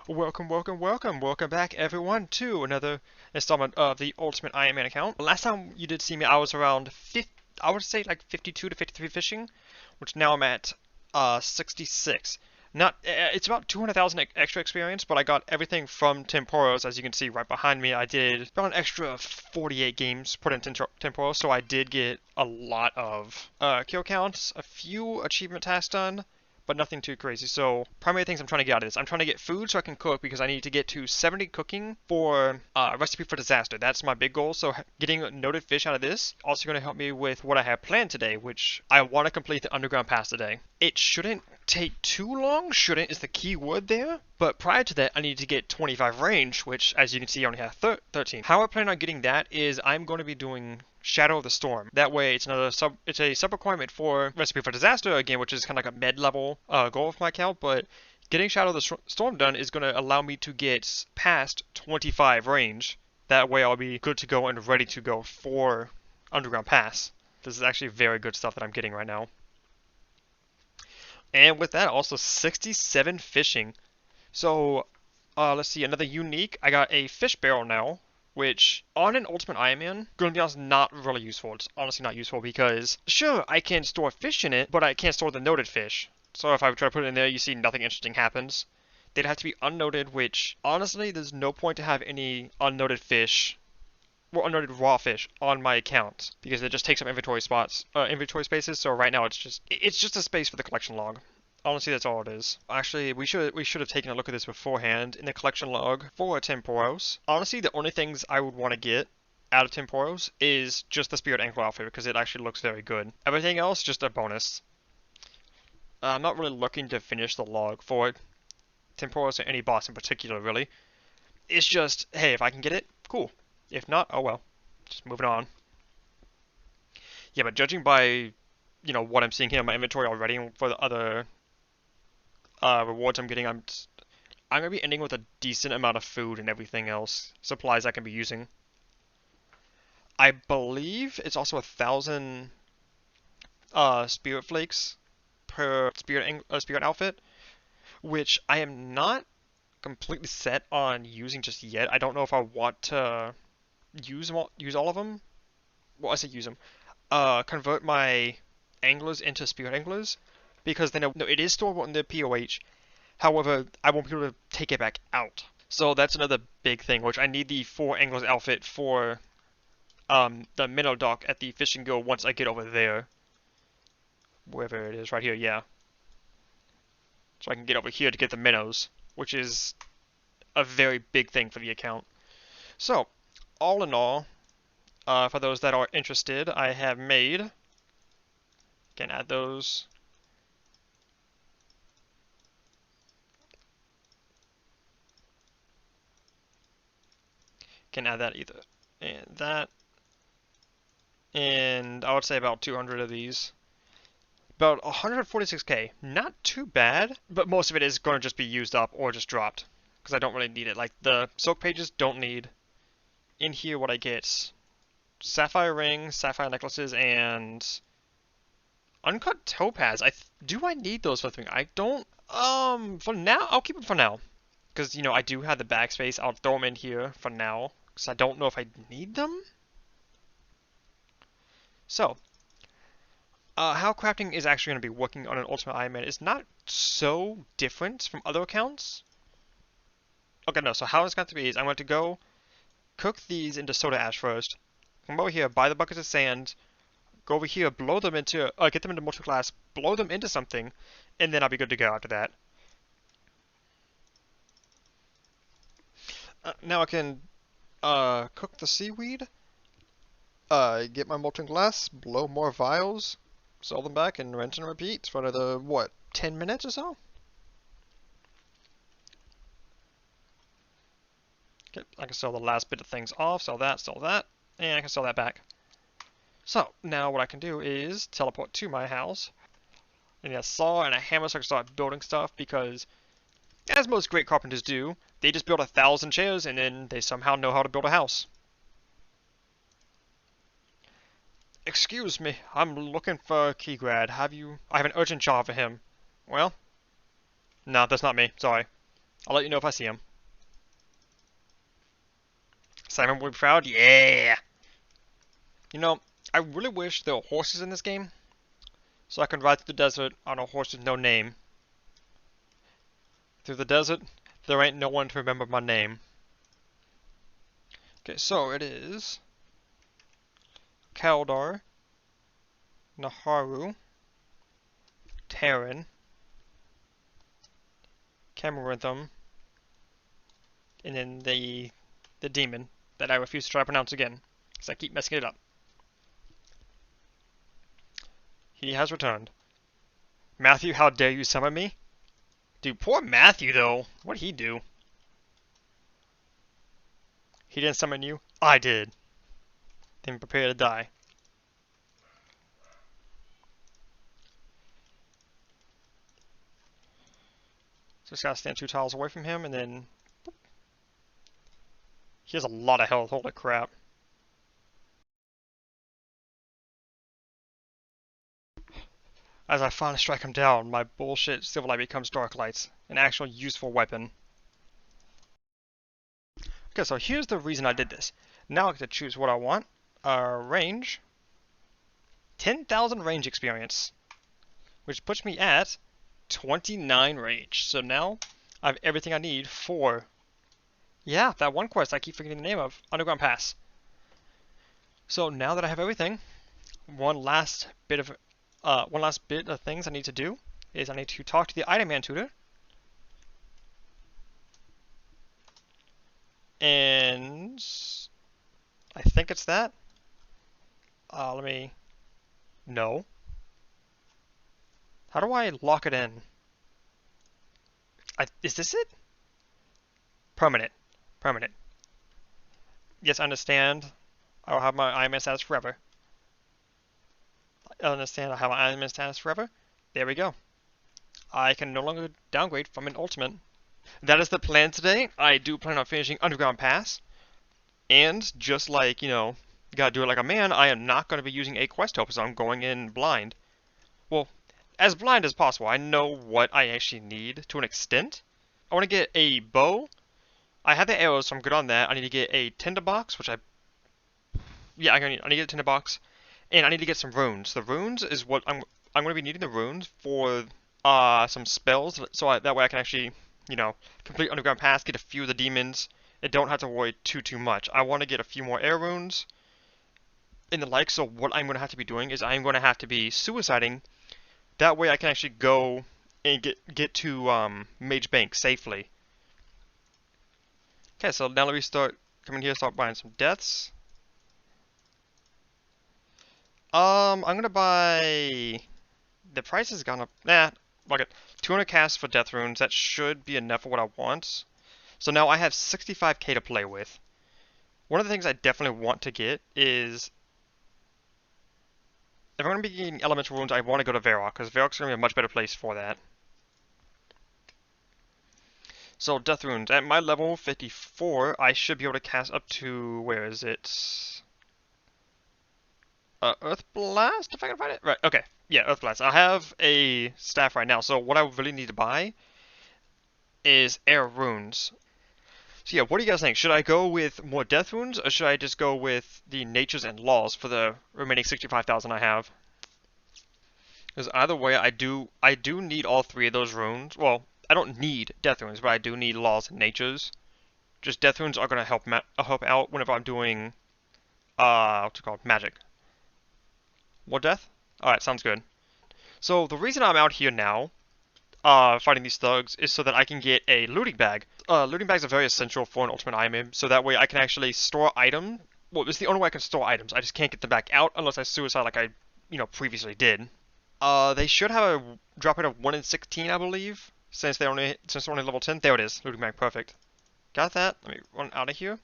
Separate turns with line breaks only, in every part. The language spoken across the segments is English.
Welcome back everyone to another installment of the Ultimate Iron Man account. Last time you did see me, I was around 50, I would say like 52 to 53 fishing, which now I'm at 66. Not, it's about 200,000 extra experience, but I got everything from Temporos, as you can see right behind me. I did about an extra 48 games put in Temporos, so I did get a lot of kill counts, a few achievement tasks done, but nothing too crazy. So primary things I'm trying to get out of this. I'm trying to get food so I can cook because I need to get to 70 cooking for recipe for disaster. That's my big goal. So getting noted fish out of this also going to help me with what I have planned today, which I want to complete the underground pass today. It shouldn't take too long. Shouldn't is the key word there. But prior to that, I need to get 25 range, which as you can see I only have 13. How I plan on getting that is I'm going to be doing Shadow of the Storm. That way, it's a sub requirement for Recipe for Disaster again, which is kind of like a mid level goal of my account. But getting Shadow of the Storm done is going to allow me to get past 25 range. That way, I'll be good to go and ready to go for Underground Pass. This is actually very good stuff that I'm getting right now. And with that, also 67 fishing. So let's see, another unique. I got a fish barrel now, which on an Ultimate Iron Man, gonna be honest, not really useful. It's honestly not useful because, sure, I can store fish in it, but I can't store the noted fish. So if I try to put it in there, you see nothing interesting happens. They'd have to be unnoted, which, honestly, there's no point to have any unnoted fish, or unnoted raw fish on my account, because it just takes up inventory spaces, so right now it's just a space for the collection log. Honestly, that's all it is. Actually, we should have taken a look at this beforehand in the collection log for Temporos. Honestly, the only things I would want to get out of Temporos is just the Spirit Angler outfit because it actually looks very good. Everything else, just a bonus. I'm not really looking to finish the log for Temporos or any boss in particular, really. It's just, hey, if I can get it, cool. If not, oh well. Just moving on. Yeah, but judging by, what I'm seeing here in my inventory already for the other rewards I'm getting, I'm gonna be ending with a decent amount of food and everything else, supplies I can be using. I believe it's also 1,000 spirit flakes per spirit outfit, which I am not completely set on using just yet. I don't know if I want to use all of them. Well, I say use them. Convert my anglers into spirit anglers, because then it is stored in the POH. However, I won't be able to take it back out. So that's another big thing, which I need the 4 anglers outfit for the minnow dock at the fishing guild once I get over there. Wherever it is, right here, yeah. So I can get over here to get the minnows, which is a very big thing for the account. So, all in all, for those that are interested, I have made, can add those. Can add that either. And that. And I would say about 200 of these. About 146k. Not too bad, but most of it is going to just be used up or just dropped. Because I don't really need it. Like, the soak pages don't need. In here, what I get, sapphire rings, sapphire necklaces, and uncut topaz. Do I need those for the thing? I don't. For now, I'll keep them for now. Because, I do have the backspace. I'll throw them in here for now. Because I don't know if I need them. So, how crafting is actually going to be working on an Ultimate Iron Man is not so different from other accounts. Okay, no, so how it's going to be is I'm going to go cook these into soda ash first. Come over here, buy the buckets of sand, go over here, blow them into, get them into multi-class, blow them into something, and then I'll be good to go after that. Now I can cook the seaweed, get my molten glass, blow more vials, sell them back, and rinse and repeat for another, 10 minutes or so? Okay, I can sell the last bit of things off, sell that, and I can sell that back. So, now what I can do is teleport to my house, and a saw and a hammer so I can start building stuff, because, as most great carpenters do, they just build 1,000 chairs, and then they somehow know how to build a house. Excuse me, I'm looking for Keygrad. I have an urgent job for him. Well? No, that's not me. Sorry. I'll let you know if I see him. Simon will be proud? Yeah! You know, I really wish there were horses in this game, so I can ride through the desert on a horse with no name. Through the desert, there ain't no one to remember my name. Okay, so it is Kaldar, Naharu, Terran, Camarithum, and then the demon that I refuse to try to pronounce again, because I keep messing it up. He has returned. Matthew, how dare you summon me? Dude, poor Matthew, though. What'd he do? He didn't summon you? I did. Then prepare to die. So just gotta stand 2 tiles away from him, and then... He has a lot of health, holy crap. As I finally strike him down, my bullshit Silverlight becomes Dark Lights, an actual useful weapon. Okay, so here's the reason I did this. Now I get to choose what I want. Range. 10,000 range experience. Which puts me at 29 range. So now I have everything I need for... Yeah, that one quest I keep forgetting the name of. Underground Pass. So now that I have everything, one last bit of things I need to do is I need to talk to the Item Man tutor. And I think it's that. Let me... No. How do I lock it in? Is this it? Permanent. Permanent. Yes, I understand. I'll have my Iron Man status forever. I understand I'll have my Iron Man status forever. There we go. I can no longer downgrade from an ultimate. That is the plan today. I do plan on finishing Underground Pass. And just like, you know, gotta do it like a man, I am not going to be using a quest helper, so I'm going in blind. Well, as blind as possible. I know what I actually need to an extent. I want to get a bow. I have the arrows, so I'm good on that. I need to get a tinderbox, which yeah, I need to get a tinderbox, and I need to get some runes. The runes is what I'm going to be needing the runes for some spells, so that way I can actually, you know, complete Underground Pass, get a few of the demons, and don't have to worry too much. I want to get a few more air runes and the like. So what I'm going to have to be doing is I'm going to have to be suiciding. That way I can actually go and get to Mage Bank safely. Okay, so now let me come in here, start buying some deaths. I'm gonna buy... The price has gone up. Nah, fuck it. 200 casts for death runes. That should be enough for what I want. So now I have 65k to play with. One of the things I definitely want to get is... If I'm gonna be getting elemental runes, I want to go to Varrock, because Varrock's gonna be a much better place for that. So, Death Runes. At my level 54, I should be able to cast up to... Where is it? Earth Blast, if I can find it? Right, okay. Yeah, Earth Blast. I have a staff right now, so what I really need to buy is Air Runes. So yeah, what do you guys think? Should I go with more Death Runes, or should I just go with the Natures and Laws for the remaining 65,000 I have? Because either way, I do need all 3 of those runes. Well, I don't need Death Runes, but I do need Laws and Natures. Just Death Runes are going to help out whenever I'm doing, what's it called? Magic. More death? Alright, sounds good. So, the reason I'm out here now, fighting these thugs, is so that I can get a looting bag. Looting bags are very essential for an Ultimate IMM, so that way I can actually store items. Well, it's the only way I can store items. I just can't get them back out unless I suicide like I, previously did. They should have a drop rate of 1 in 16, I believe, since they're only level 10. There it is, looting bag, perfect. Got that. Let me run out of here.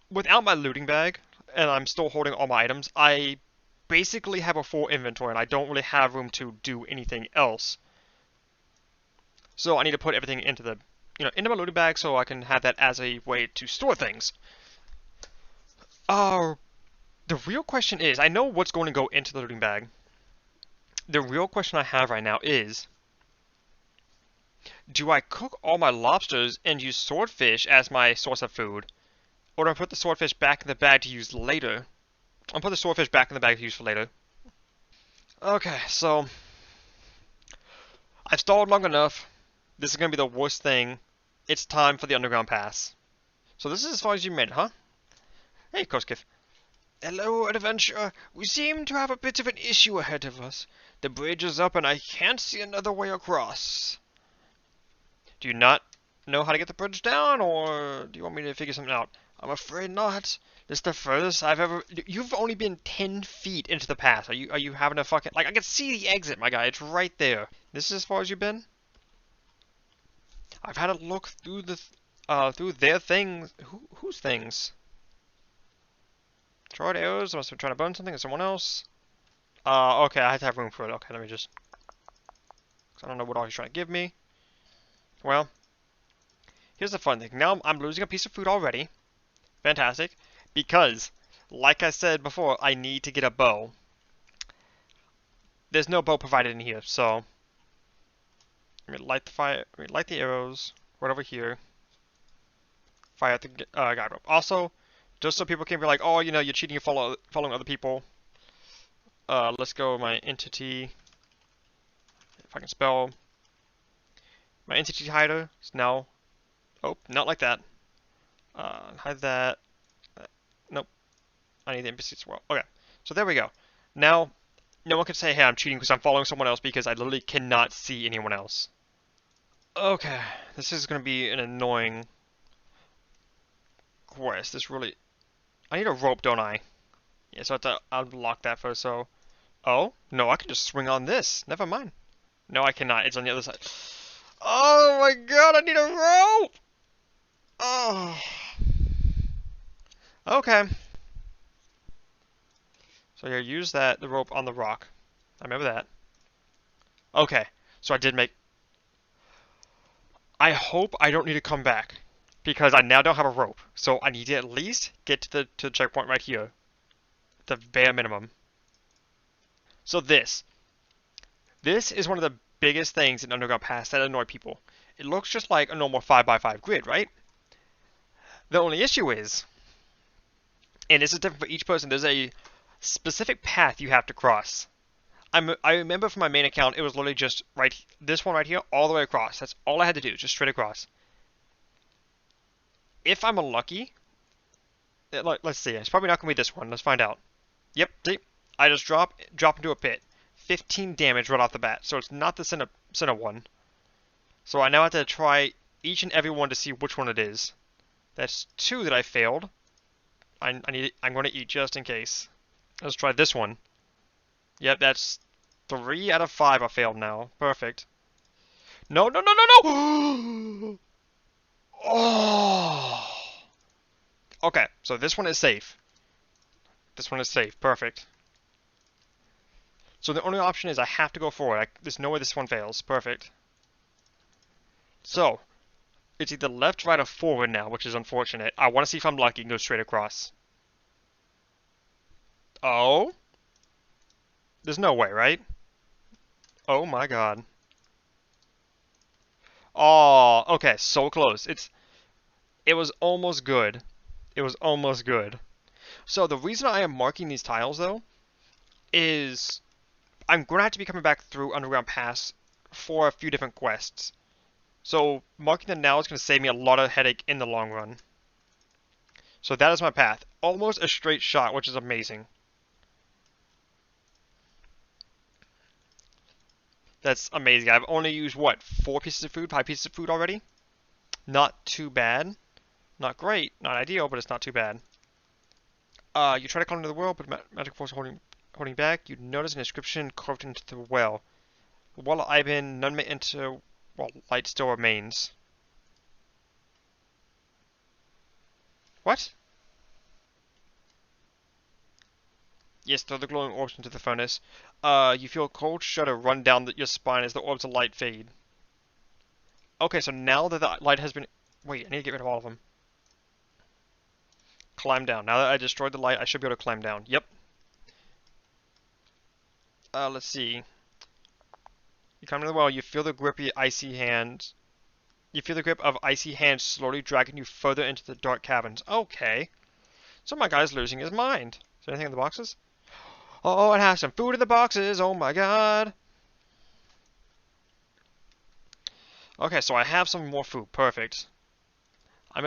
Without my looting bag, and I'm still holding all my items, I basically have a full inventory, and I don't really have room to do anything else. So I need to put everything into into my looting bag so I can have that as a way to store things. The real question is, I know what's going to go into the looting bag. The real question I have right now is, Do I cook all my lobsters and use swordfish as my source of food? Or do I put the swordfish back in the bag to use later? I'll put the swordfish back in the bag to use for later. Okay, so I've stalled long enough. This is going to be the worst thing. It's time for the underground pass. So this is as far as you made it, huh? Hey, Koskiv. Hello, adventurer. We seem to have a bit of an issue ahead of us. The bridge is up and I can't see another way across. Do you not know how to get the bridge down, or do you want me to figure something out? I'm afraid not. This is the furthest I've ever... You've only been 10 feet into the pass. Are you having a fucking... Like, I can see the exit, my guy. It's right there. This is as far as you've been? I've had a look through the... through their things. Whose things? Droid arrows? I must have been trying to burn something. Is someone else? Okay, I had to have room for it. Okay, let me just... I don't know what all he's trying to give me. Well, here's the fun thing. Now I'm losing a piece of food already. Fantastic. Because, like I said before, I need to get a bow. There's no bow provided in here, so... Let me light the fire. Let me light the arrows. Right over here. Fire at the guide rope. Also, just so people can be like, oh, you know, you're cheating, you're following other people. Let's go my entity. If I can spell. My entity hider is now... Oh, not like that. Hide that. Nope. I need the NPC as well. Okay. So there we go. Now, no one can say, hey, I'm cheating because I'm following someone else because I literally cannot see anyone else. Okay. This is going to be an annoying quest. This really... I need a rope, don't I? Yeah, so I have to unlock that first, so... Oh? No, I can just swing on this. Never mind. No, I cannot. It's on the other side. Oh my god, I need a rope! Oh. Okay. So here, use the rope on the rock. I remember that. Okay, so I did make... I hope I don't need to come back, because I now don't have a rope. So I need to at least get to the checkpoint right here. The bare minimum. So this is one of the biggest things in Underground Pass that annoy people. It looks just like a normal 5x5 grid, right? The only issue is, and this is different for each person, there's a specific path you have to cross. I remember from my main account, it was literally just this one right here, all the way across. That's all I had to do, just straight across. If I'm unlucky, let's see, it's probably not going to be this one. Let's find out. Yep, see, I just drop into a pit. 15 damage right off the bat, so it's not the center one. So I now have to try each and every one to see which one it is. That's 2 that I failed. I'm going to eat just in case. Let's try this one. Yep, that's 3 out of 5 I failed now. Perfect. No, no, no, no, no! Oh! Okay, so this one is safe. This one is safe. Perfect. So the only option is I have to go forward. There's no way this one fails. Perfect. So, it's either left, right, or forward now, which is unfortunate. I want to see if I'm lucky and go straight across. Oh? There's no way, right? Oh my god. Oh, okay, so close. It was almost good. It was almost good. So the reason I am marking these tiles, though, is I'm going to have to be coming back through Underground Pass for a few different quests. So marking them now is going to save me a lot of headache in the long run. So that is my path. Almost a straight shot, which is amazing. That's amazing. I've only used, what, 4 pieces of food, 5 pieces of food already? Not too bad. Not great, not ideal, but it's not too bad. You try to climb into the well, but magic force holding back. You notice an inscription carved into the well. The well I've been, none may enter while light still remains. What? Yes, throw the glowing orbs into the furnace. You feel a cold shudder run down your spine as the orbs of light fade. Okay, so now that the light has been... Wait, I need to get rid of all of them. Climb down. Now that I destroyed the light, I should be able to climb down. Yep. Let's see. You climb into the well, you feel the grippy, icy hand. You feel the grip of icy hands slowly dragging you further into the dark caverns. Okay. So my guy's losing his mind. Is there anything in the boxes? Oh, it has some food in the boxes. Oh my god. Okay, so I have some more food. Perfect. I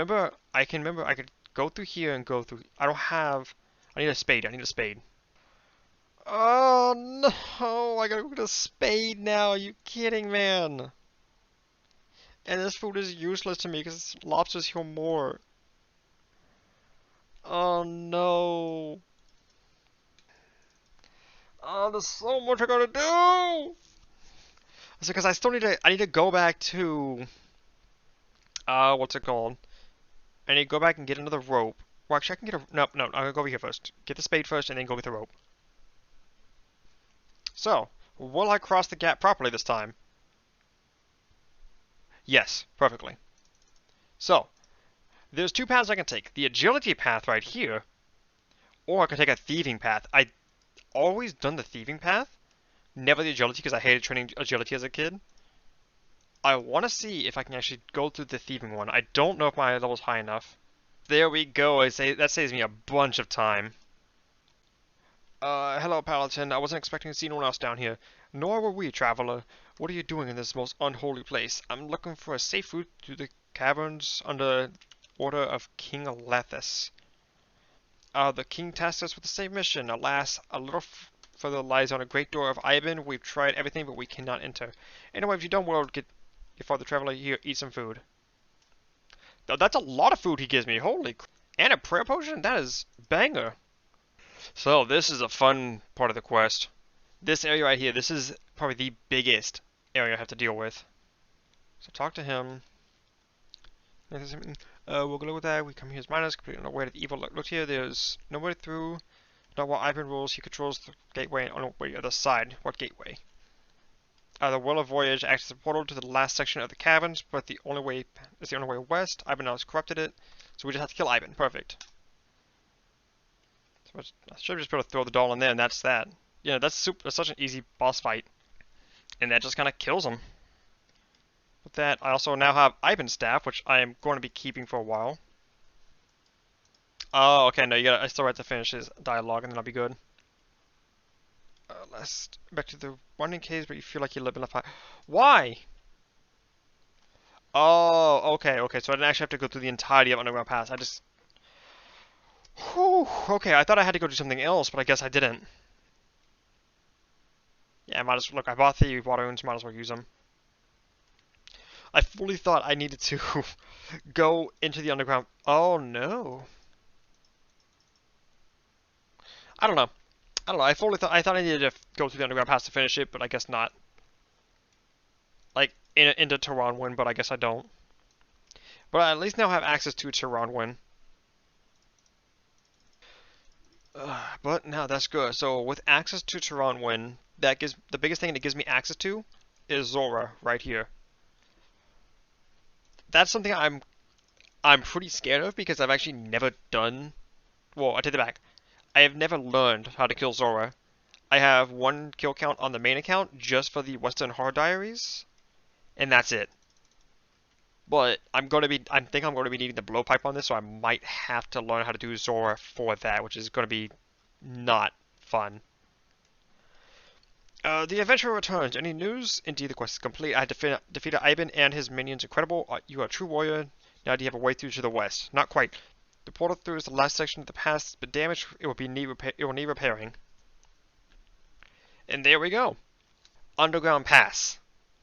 can remember I could go through here and go through. I don't have. I need a spade. I need a spade. Oh no! I gotta go get a spade now. Are you kidding, man? And this food is useless to me because lobsters heal more. Oh no! Oh, there's so much I gotta do. It's because I still need to. I need to go back to. What's it called? I need to go back and get another rope. Well, actually, I can get a. No, no. I'm gonna go over here first. Get the spade first, and then go get the rope. So, will I cross the gap properly this time? Yes, perfectly. So, there's two paths I can take. The agility path right here, or I can take a thieving path. I always done the thieving path, never the agility because I hated training agility as a kid. I want to see if I can actually go through the thieving one. I don't know if my level's high enough. There we go. That saves me a bunch of time. Hello, Paladin. I wasn't expecting to see anyone else down here. Nor were we, traveler. What are you doing in this most unholy place? I'm looking for a safe route through the caverns under order of King Lethus. The king tasked us with the same mission. Alas, a little further lies on a great door of Ivan. We've tried everything, but we cannot enter. Anyway, if you don't want to get your father traveler here, eat some food. That's a lot of food he gives me. Holy crap. And a prayer potion? That is banger. So, this is a fun part of the quest. This area right here, this is probably the biggest area I have to deal with. So, talk to him. We'll go with that. We come here as miners, completely unaware that the evil look here. There's no way through. Not what Ivan rules. He controls the gateway on the other side. What gateway? The Well of Voyage acts as a portal to the last section of the caverns, but the only way is the only way west. Ivan now has corrupted it, so we just have to kill Ivan. Perfect. So I should just be able to throw the doll in there, and that's that. Yeah, that's such an easy boss fight, and that just kind of kills him. With that, I also now have Ivan's staff, which I am going to be keeping for a while. Oh, okay, no, I still have to finish his dialogue, and then I'll be good. Last, back to the winding caves, but you feel like you live in a fire. Why? Oh, okay, so I didn't actually have to go through the entirety of Underground Pass. I just... Whew, okay, I thought I had to go do something else, but I guess I didn't. Yeah, look, I bought the water runes, might as well use them. I fully thought I needed to go into the underground. Oh, no. I don't know. I I thought I needed to go through the underground pass to finish it, but I guess not. Like, into Tehran but I guess I don't. But I at least now have access to Tehran. But now that's good. So with access to Tehran, that gives the biggest thing that gives me access to is Zora right here. That's something I'm pretty scared of because I've actually never done. Well, I take it back. I have never learned how to kill Zora. I have one kill count on the main account just for the Western Horror Diaries, and that's it. But I think I'm going to be needing the blowpipe on this, so I might have to learn how to do Zora for that, which is going to be not fun. The adventurer returns. Any news? Indeed, the quest is complete. I defeated Ivan and his minions. Incredible. You are a true warrior. Now do you have a way through to the west? Not quite. The portal through is the last section of the pass, but damaged. It will need repairing. And there we go. Underground Pass.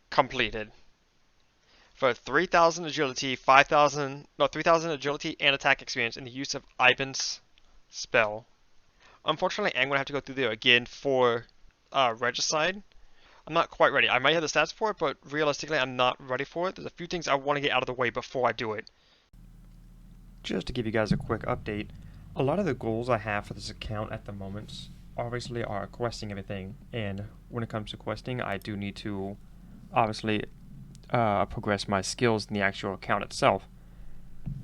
Completed. For 3,000 agility, 3,000 agility and attack experience in the use of Ivan's spell. Unfortunately, I'm going to have to go through there again for Regicide. I'm not quite ready. I might have the stats for it, but realistically, I'm not ready for it. There's a few things I want to get out of the way before I do it. Just to give you guys a quick update, a lot of the goals I have for this account at the moment obviously are questing everything, and when it comes to questing, I do need to obviously progress my skills in the actual account itself.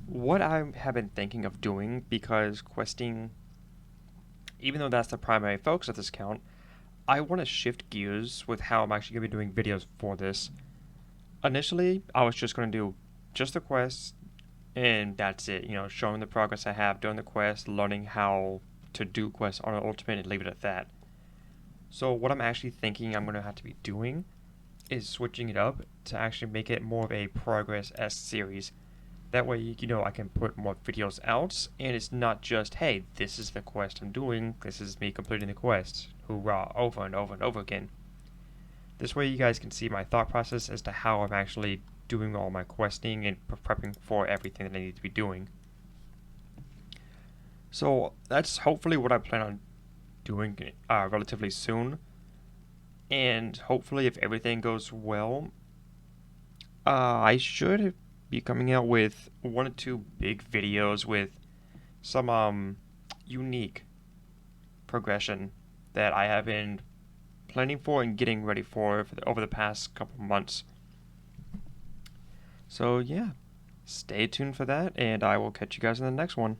What I have been thinking of doing, because questing, even though that's the primary focus of this account, I want to shift gears with how I'm actually going to be doing videos for this. Initially, I was just going to do just the quests, and that's it. You know, showing the progress I have doing the quest, learning how to do quests on an ultimate, and leave it at that. So what I'm actually thinking I'm going to have to be doing is switching it up to actually make it more of a progress-esque series. That way, you know, I can put more videos out, and it's not just, hey, this is the quest I'm doing, this is me completing the quest, hoorah, over and over and over again. This way you guys can see my thought process as to how I'm actually doing all my questing and prepping for everything that I need to be doing. So that's hopefully what I plan on doing relatively soon. And hopefully if everything goes well, I should be coming out with 1 or 2 big videos with some unique progression that I have been planning for and getting ready for over the past couple months. So yeah, stay tuned for that, and I will catch you guys in the next one.